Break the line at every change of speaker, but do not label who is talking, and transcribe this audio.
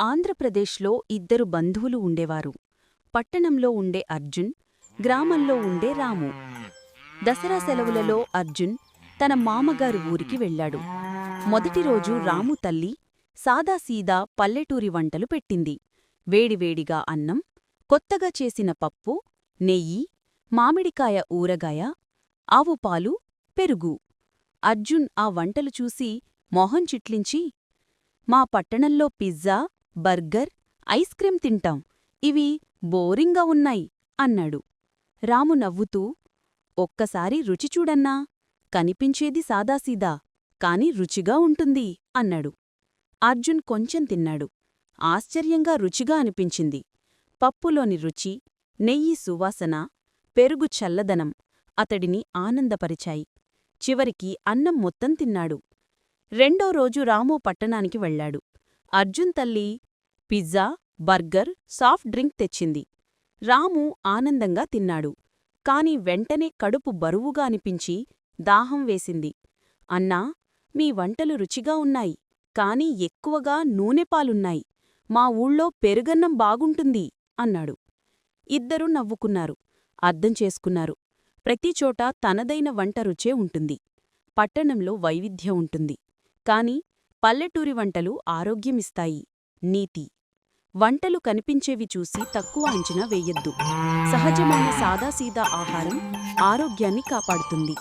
ఆంధ్రప్రదేశ్లో ఇద్దరు బంధువులు ఉండేవారు. పట్టణంలో ఉండే అర్జున్, గ్రామంలో ఉండే రాము. దసరా సెలవులలో అర్జున్ తన మామగారు ఊరికి వెళ్ళాడు. మొదటిరోజు రాము తల్లి సాదాసీదా పల్లెటూరి వంటలు పెట్టింది. వేడివేడిగా అన్నం, కొత్తగా చేసిన పప్పు, నెయ్యి, మామిడికాయ ఊరగాయ, ఆవుపాలు, పెరుగు. అర్జున్ ఆ వంటలు చూసి మొహం చిట్లించి, మా పట్టణంలో పిజ్జా, బర్గర్, ఐస్ క్రీం తింటాం, ఇవి బోరింగ్గా ఉన్నాయి అన్నాడు. రాము నవ్వుతూ, ఒక్కసారి రుచి చూడన్నా, కనిపించేది సాదాసీదా, కాని రుచిగా ఉంటుంది అన్నాడు. అర్జున్ కొంచెం తిన్నాడు. ఆశ్చర్యంగా రుచిగా అనిపించింది. పప్పులోని రుచి, నెయ్యి సువాసన, పెరుగు చల్లదనం అతడిని ఆనందపరిచాయి. చివరికి అన్నం మొత్తం తిన్నాడు. రెండో రోజు రాము పట్టణానికి వెళ్ళాడు. అర్జున్ తల్లి పిజ్జా, బర్గర్, సాఫ్ట్ డ్రింక్ తెచ్చింది. రాము ఆనందంగా తిన్నాడు. కాని వెంటనే కడుపు బరువుగా అనిపించి దాహం వేసింది. అన్నా, మీ వంటలు రుచిగా ఉన్నాయి, కాని ఎక్కువగా నూనెపాలున్నాయి. మా ఊళ్ళో పెరుగన్నం బాగుంటుంది అన్నాడు. ఇద్దరూ నవ్వుకున్నారు. అర్థం చేసుకున్నారు. ప్రతిచోటా తనదైన వంట రుచే ఉంటుంది. పట్టణంలో వైవిధ్యం ఉంటుంది, కాని పల్లెటూరి వంటలు ఆరోగ్యమిస్తాయి. నీతి: వంటలు కనిపించేవి చూసి తక్కువ అంచనా వేయొద్దు. సహజమైన సాదాసీదా ఆహారం ఆరోగ్యాన్ని కాపాడుతుంది.